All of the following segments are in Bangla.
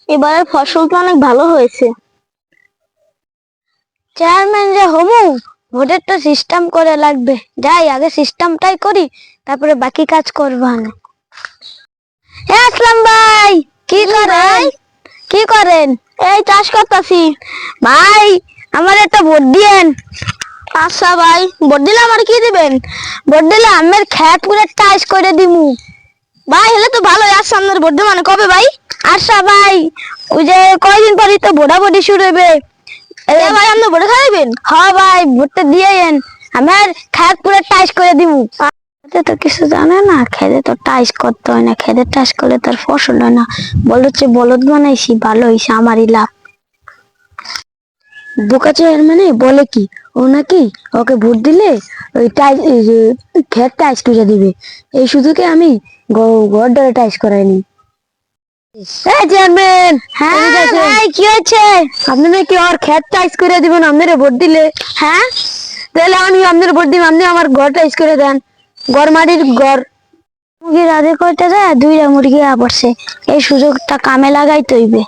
এবারের ফসল তো অনেক ভালো হয়েছে। চেয়ারম্যান যে হমু, ভোটের তো সিস্টেম করে লাগবে। যাই আগে সিস্টেমটাই করি, তারপরে বাকি কাজ করবো। আসলাম ভাই, কি করেন? কি করেন? এই চাষ করতেছি। ভাই আমার একটা ভোট দিয়েন। আচ্ছা ভাই, ভোট দিলে আমার কি দিবেন? ভোট দিলে আমের খেত পুরো টাইস করে দিমু। ভাই হলে তো ভালোই। আসছে আপনার ভোট দিব মানে কবে ভাই? আচ্ছা ভাই, ওই যে কয়দিন পরই তো ভোটাভুটি শুরু হবে। ভাই আপনি ভোটে খাইবেন? হ্যাঁ ভাই, ভোটটা দিয়েন, আমার খেত পুরো টাইস করে দিমু। তো কিছু জানে না, খেতে তো টাইস করতে হয় না, খেতে টাইস করলে তার ফসল হয় না। বলদ বলদ বানাইছি, ভালো হয়েছে, আমারই লাভ। বোকা চেয়ারম্যানে বলে কি, ও নাকি ওকে ভোট দিলে ওই টাইস খেত টাইস করে দিবে। এই সুযোগে আমি ঘরটা টাইস করাইনি। চেয়ারম্যান, হ্যাঁ ভাই কি হয়েছে? আপনি নাকি ওর খেত টাইস করে দিবেন আপনারা ভোট দিলে। হ্যাঁ, তাহলে আমি আপনার ভোট দিব, আপনি আমার ঘর টাইস করে দেন। ঘর মাটির ঘর। মুরগি রাধে করতে যায়, দুইটা মুরগি পড়ছে। এই সুযোগটা কামে লাগাইতে হইবে।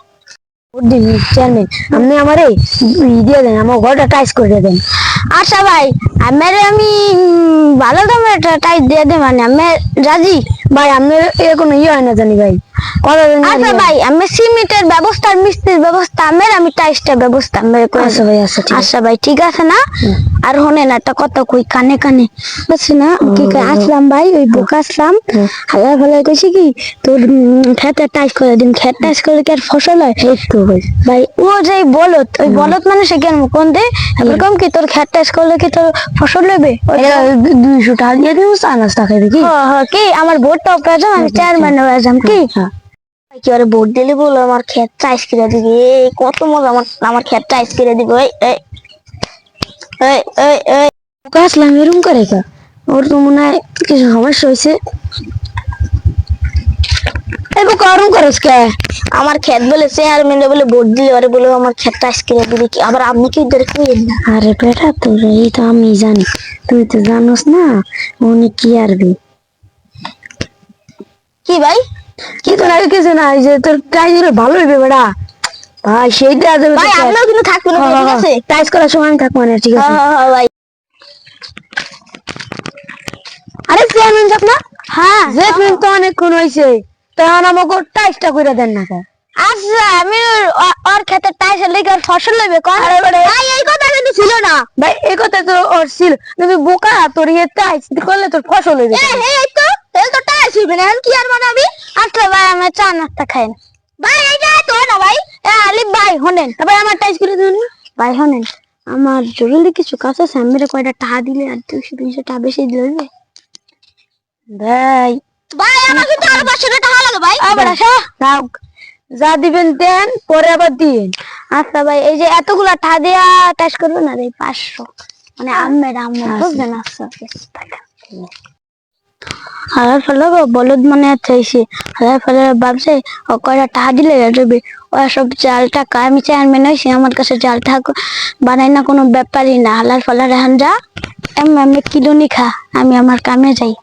ভোট দিন চেয়ারম্যান, আপনি আমারে দিয়ে দেন, আমার ঘরটা টাইস করে দেন। আচ্ছা ভাই, আমি ভালো দামে একটা টাইস দিয়ে দেব, মানে আমি রাজি। ভাই আপনার এরকম হয় না জানি ভাই। আচ্ছা ভাই, আমি সিমেন্টের ব্যবস্থা, মিস্ত্রির ব্যবস্থা আমি টাইসটার ব্যবস্থা আচ্ছা ভাই। আচ্ছা ভাই, ঠিক আছে না? আর হনে না একটা কথা কই কানে কানে, বুঝছি না কি আসলাম ভাই, ওই বোকা আসলাম হালার ফালার কইছি কি তোর খেতে টাইস করে দিন। খেত টাইস করলে কি আর ফসল হয়? একটু ভাই ও যে বলদ, ওই বলদ মানে সে কেন কোন দে এরকম কি তোর খেত টাইস করলে কি তোর ফসল হবে? 200 টাকা দিয়ে দিও, চা নাস্তা খাইবে কি? হ্যাঁ কি আমার ভোটটাও পেয়ে আমি চেয়ারম্যান হয়ে যাম কি? কি আরে ভোট দিলে বলো আমার খেত টাইস করে দিবি। কত মজা, আমার খেত টাইস করে দিবি। আসলাম এরকম করে কা, ওর তো মনে হয় কিছু সমস্যা হয়েছে। আমার ক্ষেত বলে চেয়ারম্যান বলে ভোট দিলে ওরে বলে আমার ক্ষেতটা আজকে দিবি কি? আবার আপনি কি ধরে কইেন না? আরে বেটা, তোর এই তো আমি জানি, তুই তো জানোস না উনি কি আরবি। কি ভাই? কি তো আগে কিছু না, এই যে তোর টাইস ভালো হইবে বেটা। ভাই সেইটা ভাই আপনিও কিন্তু থাকবেন, ঠিক আছে? টাইস করার সময় আমি থাকবো না, ঠিক আছে? হ্যাঁ ভাই। আরে চেয়ারম্যান সাহেব না? হ্যাঁ, চেয়ারম্যান তো অনেকক্ষণ হয়েছে, তখন আমাকে টাইসটা করে দেন না। আচ্ছা, আমি ওর খেতে টাইস লেগে ফসল নেবে কোন? ভাই এই কথা কিন্তু ছিল না ভাই, এই কথা তো ওর ছিল। তুমি বোকা, তোর ইয়ে টাইস করলে তোর ফসল হইবে। এই তো এই তো টাইস হইবে না, কি আর বানাবি? আচ্ছা ভাই, আমি চা নাস্তা খাই না ভাই। এইটা তো না ভাই। আলিফ ভাই হনেন, ভাই আমার টাইস করে দিন ভাই। হনেন, আমার জরুরি কিছু কাজ আছে, আমি কয়টা টাকা দিলে আর 200 টাকা বেশি দিলে হইবে ভাই। ভাই আমার কিন্তু আরো 500 টাকা লাগে ভাই। আবার দাও, যা দিবেন দেন, পরে আবার দিন। আচ্ছা ভাই, এই যে এতগুলা টাকা দেয়া টাইস করবেন আর এই 500 মানে আম্মের বুঝবেন। আচ্ছা হালার ফেলা বলদ মানে চাইছে, হালার ফেলা ভাবছে ও কয়টা টাকা দিলে যাবে। ওরা সব জাল টাকা, আমি চেয়ারম্যান হয়েছি, আমার কাছে জাল টাকা বানাই না কোনো ব্যাপারই না। হালার ফেলার এখন যা, আমি কিলো নি খা, আমি আমার কামে যাই।